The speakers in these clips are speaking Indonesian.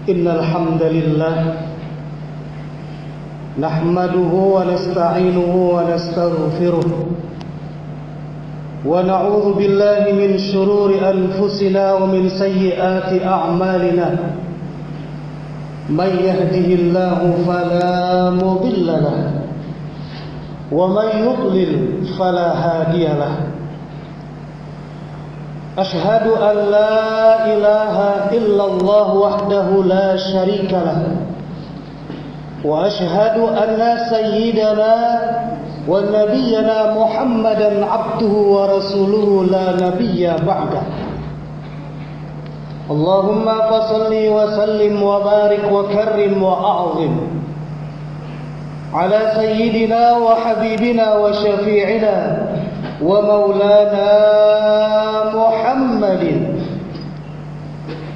إن الحمد لله نحمده ونستعينه ونستغفره ونعوذ بالله من شرور أنفسنا ومن سيئات أعمالنا من يهده الله فلا مضل له ومن يضلل فلا هادي له أشهد أن لا إله إلا الله وحده لا شريك له وأشهد أن سيدنا ونبينا محمدا عبده ورسوله لا نبي بعده اللهم فصل وسلم وبارك وكرم وأعظم على سيدنا وحبيبنا وشفيعنا ومولانا محمد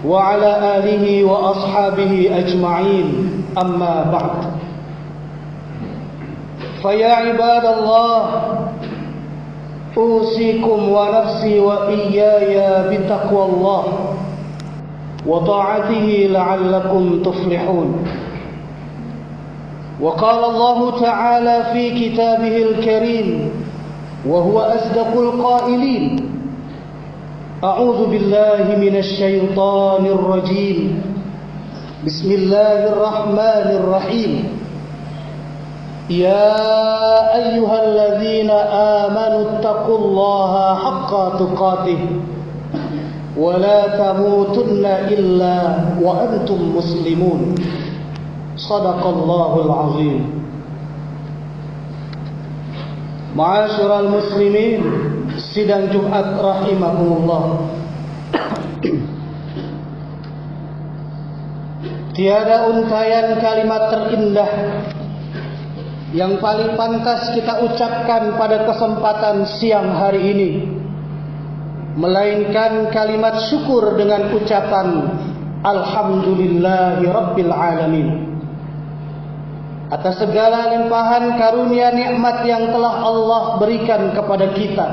وعلى آله وأصحابه أجمعين أما بعد فيا عباد الله أوصيكم ونفسي وإياي بتقوى الله وطاعته لعلكم تفلحون وقال الله تعالى في كتابه الكريم وهو أصدق القائلين أعوذ بالله من الشيطان الرجيم بسم الله الرحمن الرحيم يا أيها الذين آمنوا اتقوا الله حق تقاته ولا تموتن إلا وأنتم مسلمون صدق الله العظيم. Ma'asyiral muslimin, sidang Jumat rahimakumullah. Tiada untayan kalimat terindah yang paling pantas kita ucapkan pada kesempatan siang hari ini, melainkan kalimat syukur dengan ucapan Alhamdulillahi Rabbil Alamin atas segala limpahan karunia nikmat yang telah Allah berikan kepada kita,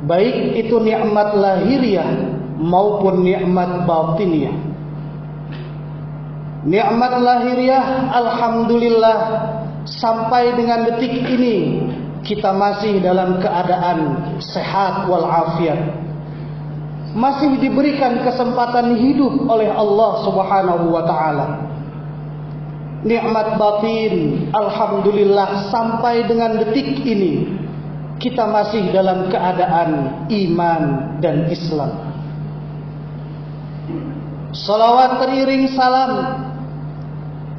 baik itu nikmat lahiriah maupun nikmat batiniah. Nikmat lahiriah, alhamdulillah, sampai dengan detik ini kita masih dalam keadaan sehat walafiat, masih diberikan kesempatan hidup oleh Allah Subhanahu wa taala. Nikmat batin, alhamdulillah, sampai dengan detik ini kita masih dalam keadaan iman dan Islam. Salawat teriring salam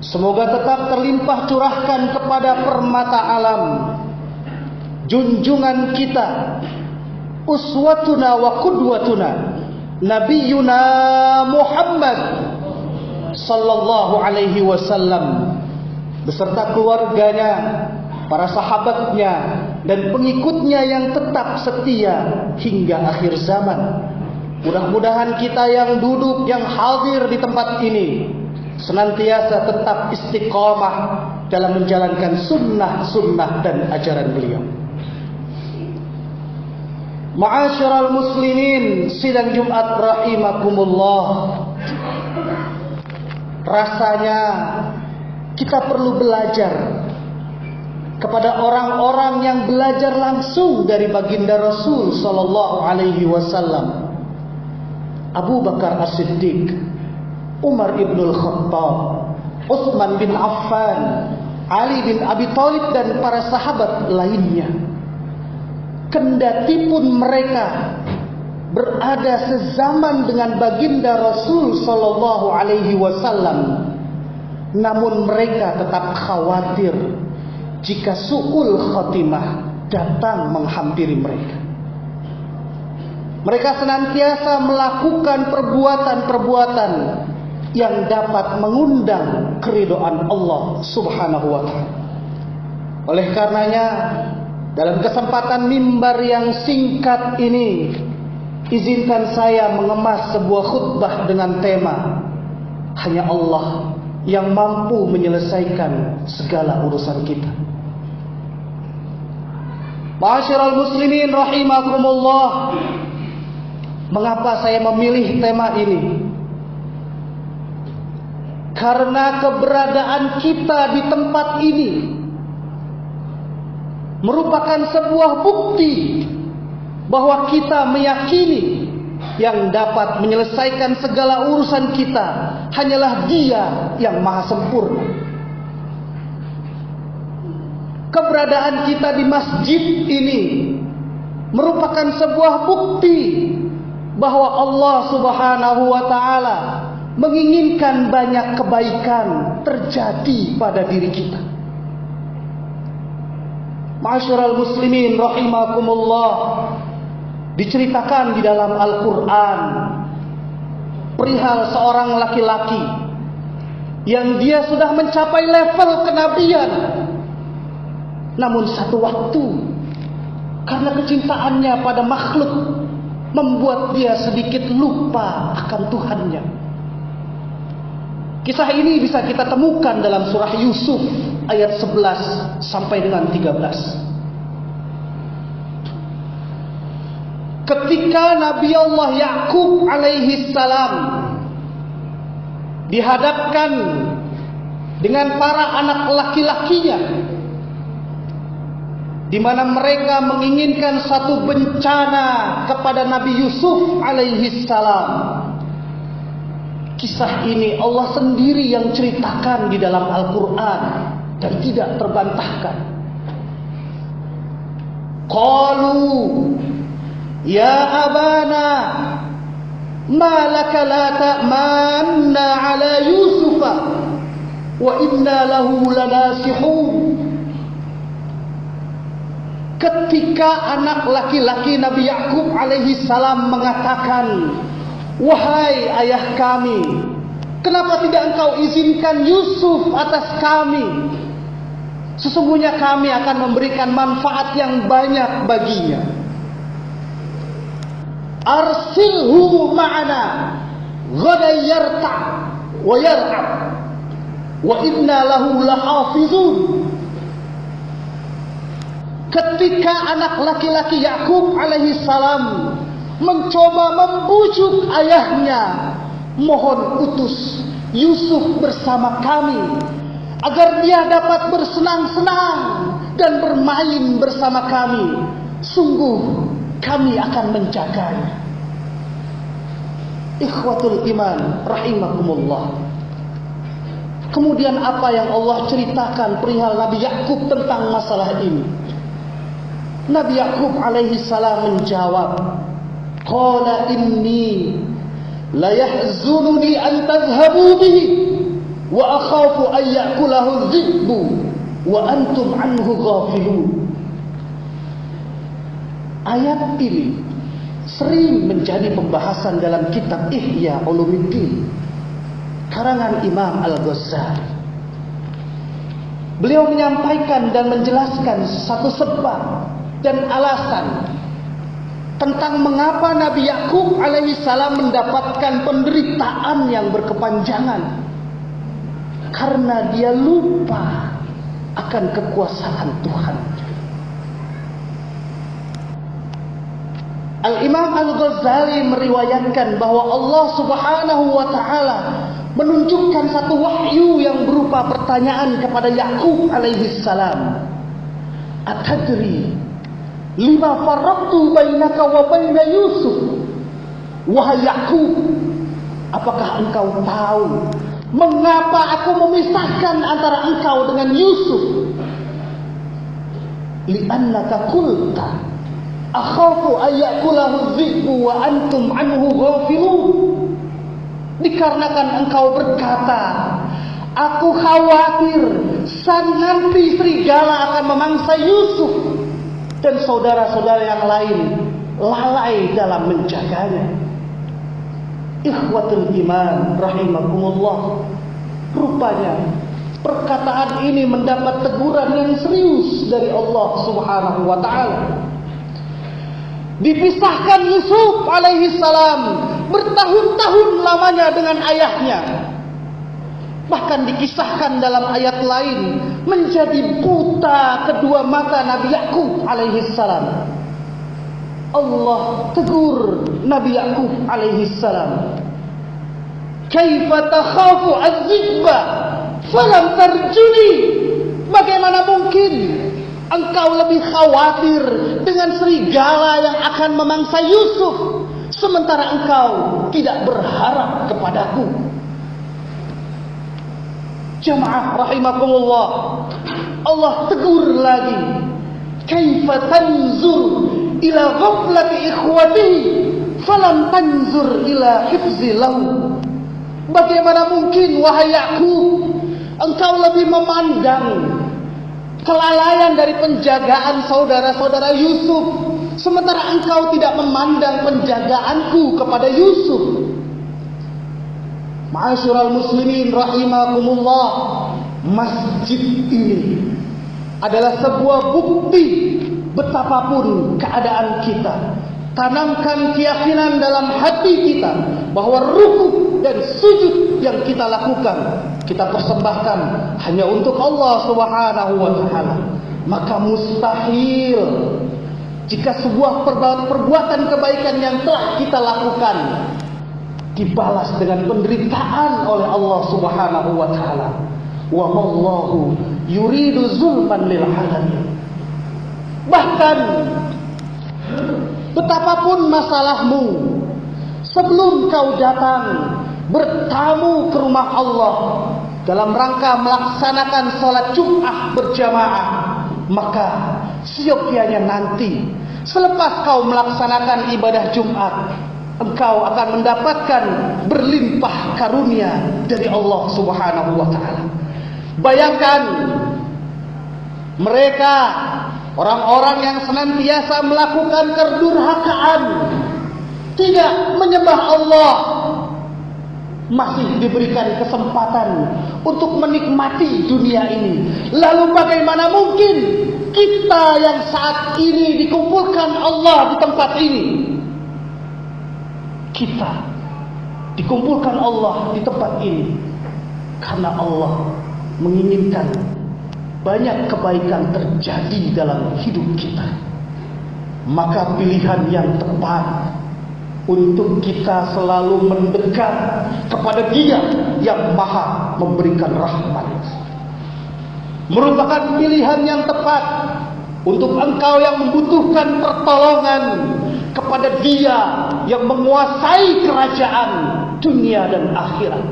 semoga tetap terlimpah curahkan kepada permata alam, junjungan kita, uswatuna wa qudwatuna, Nabiyuna Muhammad sallallahu alaihi wasallam beserta keluarganya, para sahabatnya dan pengikutnya yang tetap setia hingga akhir zaman. Mudah-mudahan kita yang duduk, yang hadir di tempat ini senantiasa tetap istiqamah dalam menjalankan sunnah-sunnah dan ajaran beliau. Ma'asyiral muslimin, sidang Jumat rahimakumullah. Rasanya kita perlu belajar kepada orang-orang yang belajar langsung dari baginda Rasul sallallahu alaihi wasallam. Abu Bakar As-Siddiq, Umar ibnul Khattab, Utsman bin Affan, Ali bin Abi Thalib dan para sahabat lainnya. Kendati pun mereka berada sezaman dengan baginda Rasul sallallahu alaihi wasallam, namun mereka tetap khawatir jika su'ul khatimah datang menghampiri mereka. Mereka senantiasa melakukan perbuatan-perbuatan yang dapat mengundang keridhaan Allah Subhanahu wa taala. Oleh karenanya, dalam kesempatan mimbar yang singkat ini, izinkan saya mengemas sebuah khutbah dengan tema hanya Allah yang mampu menyelesaikan segala urusan kita. Ma'asyiral muslimin rahimakumullah. Mengapa saya memilih tema ini? Karena keberadaan kita di tempat ini merupakan sebuah bukti bahwa kita meyakini yang dapat menyelesaikan segala urusan kita hanyalah Dia yang maha sempurna. Keberadaan kita di masjid ini merupakan sebuah bukti bahwa Allah Subhanahu wa taala menginginkan banyak kebaikan terjadi pada diri kita. Ma'asyiral muslimin rahimakumullah, diceritakan di dalam Al-Quran perihal seorang laki-laki yang dia sudah mencapai level kenabian, namun satu waktu karena kecintaannya pada makhluk membuat dia sedikit lupa akan Tuhannya. Kisah ini bisa kita temukan dalam surah Yusuf ayat 11 sampai dengan 13. Ketika Nabi Allah Yakub alaihi salam dihadapkan dengan para anak laki-lakinya, di mana mereka menginginkan satu bencana kepada Nabi Yusuf alaihi salam. Kisah ini Allah sendiri yang ceritakan di dalam Al-Quran dan tidak terbantahkan. Qalu ya abana ma laka la ta'manna ala Yusufa wa inna lahu lanasihun. Ketika anak laki-laki Nabi Yakub alaihi salam mengatakan, wahai ayah kami, kenapa tidak engkau izinkan Yusuf atas kami? Sesungguhnya kami akan memberikan manfaat yang banyak baginya. Arsilhu ma'ana ghadan yarta' wa yar'ab wa inna lahu lahafizun. Ketika anak laki-laki Yakub alaihi salam mencoba membujuk ayahnya, mohon utus Yusuf bersama kami agar dia dapat bersenang-senang dan bermain bersama kami. Sungguh kami akan menjaganya. Ikhwatul iman rahimakumullah. Kemudian apa yang Allah ceritakan perihal Nabi Yakub tentang masalah ini? Nabi Yakub alaihi salam menjawab, qala inni la yahzununi an tadhhabu bihi wa akhafu an ya'kulahu dhi'bu wa antum anhu ghafilun. Ayat ini sering menjadi pembahasan dalam kitab Ihya Ulumuddin karangan Imam Al-Ghazali. Beliau menyampaikan dan menjelaskan satu sebab dan alasan tentang mengapa Nabi Yakub alaihi salam mendapatkan penderitaan yang berkepanjangan, karena dia lupa akan kekuasaan Tuhan. Al-Imam Al-Ghazali meriwayatkan bahwa Allah Subhanahu wa taala menunjukkan satu wahyu yang berupa pertanyaan kepada Yakub alaihi salam. Atadri lima farraqtu bainaka wa baina Yusuf? Wahai Yakub, apakah engkau tahu mengapa aku memisahkan antara engkau dengan Yusuf? Li'annaka qulta akhafu ayyakulahu dhi'bu wa antum anhu ghafilun. Dikarenakan engkau berkata, aku khawatir nanti serigala akan memangsa Yusuf dan saudara-saudara yang lain lalai dalam menjaganya. Ikhwatul iman rahimakumullah, rupanya perkataan ini mendapat teguran yang serius dari Allah Subhanahu wa taala. Dipisahkan Yusuf alaihi salam bertahun-tahun lamanya dengan ayahnya. Bahkan dikisahkan dalam ayat lain menjadi buta kedua mata Nabi Yakub alaihi salam. Allah tegur Nabi Yakub alaihi salam, Kaifa takhafu az-zibba falam tarjuni. Bagaimana mungkin engkau lebih khawatir dengan serigala yang akan memangsa Yusuf, sementara engkau tidak berharap kepadaku. Jamaah rahimakumullah, Allah tegur lagi. Kaifa tanzur ila ghaflati ikhwatihi falam tanzur ila hifzi lahu. Bagaimana mungkin wahai Yakub, engkau lebih memandang kelalaian dari penjagaan saudara-saudara Yusuf, sementara engkau tidak memandang penjagaanku kepada Yusuf. Ma'asyiral muslimin rahimakumullah, masjid ini adalah sebuah bukti betapapun keadaan kita. Tanamkan keyakinan dalam hati kita bahwa rukuk dan sujud yang kita lakukan, kita persembahkan hanya untuk Allah Subhanahu wa taala. Maka mustahil jika sebuah perbuatan kebaikan yang telah kita lakukan dibalas dengan penderitaan oleh Allah Subhanahu wa taala. Wa mallahu yuridu zulman lil alamin. Bahkan betapapun masalahmu, sebelum kau datang bertamu ke rumah Allah dalam rangka melaksanakan salat Jumat berjamaah, maka siokianya nanti selepas kau melaksanakan ibadah Jumat, engkau akan mendapatkan berlimpah karunia dari Allah Subhanahu wa taala. Bayangkan mereka, orang-orang yang senantiasa melakukan kedurhakaan, tidak menyembah Allah, masih diberikan kesempatan untuk menikmati dunia ini. Lalu bagaimana mungkin kita yang saat ini dikumpulkan Allah di tempat ini, kita dikumpulkan Allah di tempat ini karena Allah menginginkan banyak kebaikan terjadi dalam hidup kita. Maka pilihan yang tepat untuk kita selalu mendekat kepada Dia yang Maha memberikan rahmat merupakan pilihan yang tepat untuk engkau yang membutuhkan pertolongan kepada Dia yang menguasai kerajaan dunia dan akhirat,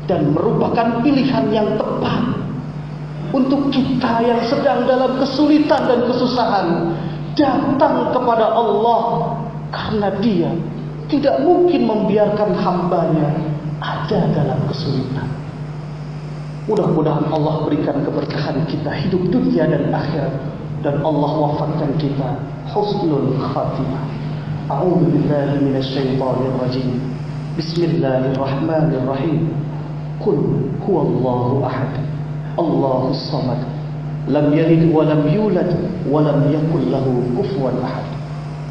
dan merupakan pilihan yang tepat untuk kita yang sedang dalam kesulitan dan kesusahan datang kepada Allah, karena Dia tidak mungkin membiarkan hambanya ada dalam kesulitan. Mudah-mudahan Allah berikan keberkahan kita hidup dunia dan akhirat, dan Allah wafatkan kita husnul khatimah. A'udzu billahi minasyaitonir rajim. Bismillahirrahmanirrahim. Qul huwallahu ahad, Allahus samad, lam yalid wa lam yulad wa lam yakul lahu kufuwan ahad.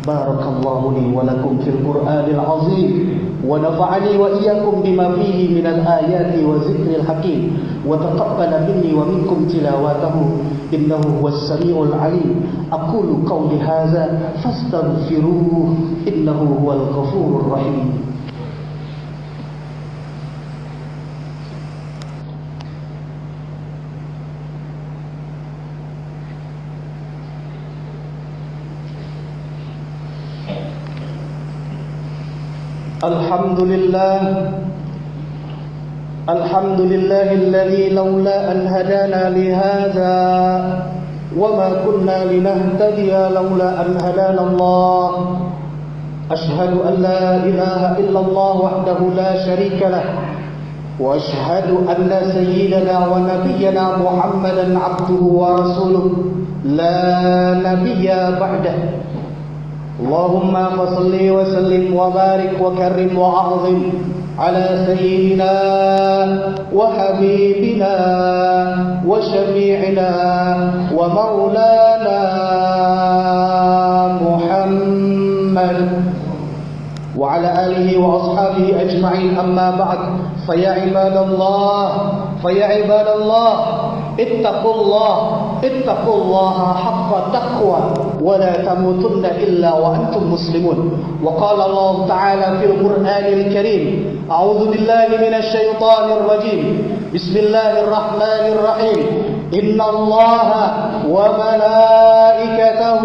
Barakallahu li wa lakum fil Qur'anil azim, wa nafa'ani wa iyyakum bima fihi minal ayati wa zikril hakim, wa taqabbala minni wa minkum tilawatahu innahu huwas samiul alim. Aqulu qawli hadza fastaghfiruhu innahu huwal ghafurur rahim. Alhamdulillahilladzi laula an hadana lihadza wama kunna linahtadiya laula an hadana Allah. Ashhadu an la ilaha illallah wahdahu la syarika lah, wa ashhadu anna sayyidana wa nabiyyana Muhammadan abduhu wa rasuluh la nabiyya ba'dah. Allahumma fasalli wa sallim wa barik wa karrim wa a'zim ala sayyidina wa habibina wa syafi'ina wa maulana Muhammad وعلى آله وأصحابه أجمعين. أما بعد فيا عباد الله اتقوا الله حق تقوى ولا تموتن إلا وأنتم مسلمون. وقال الله تعالى في القرآن الكريم: أعوذ بالله من الشيطان الرجيم، بسم الله الرحمن الرحيم، إن الله وملائكته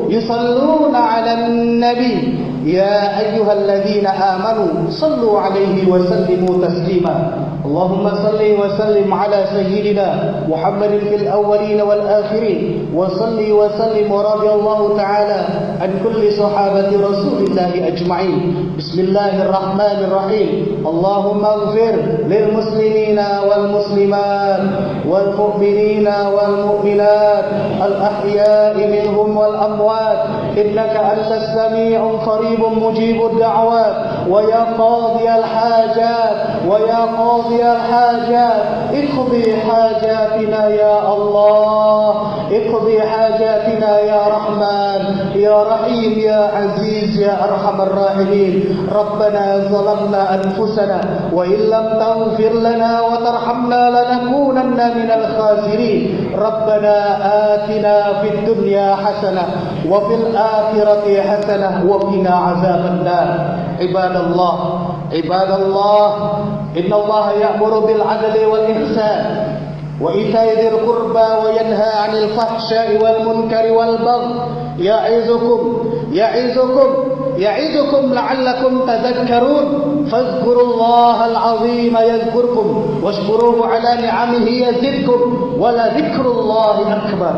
يصلون على النبي يا أيها الذين آمنوا صلوا عليه وسلموا تسليما. اللهم صل وسلم على سيدنا محمد في الأولين والآخرين، وصل وسلم ورضي الله تعالى عن كل صحابة رسول الله أجمعين. بسم الله الرحمن الرحيم. اللهم اغفر للمسلمين والمسلمات والمؤمنين والمؤمنات الأحياء منهم والأموات، إنك أنت السميع قريب مجيب الدعوات. ويا قاضي الحاجات اقضي حاجاتنا يا الله، اقضي حاجاتنا يا رحمن يا رحيم يا عزيز يا أرحم الراحمين. ربنا ظلمنا أنفسنا وإن لم تغفر لنا وترحمنا لنكونن من الخاسرين. ربنا آتنا في الدنيا حسنة وفي الآخرة حسنة وقنا عذاب النار. عباد الله إن الله يأمر بالعدل والإحسان وإيتاء ذي القربى وينهى عن الفحشاء والمنكر والبغي يعظكم لعلكم تذكرون. فاذكروا الله العظيم يذكركم واشكروه على نعمه يزدكم ولذكر الله أكبر.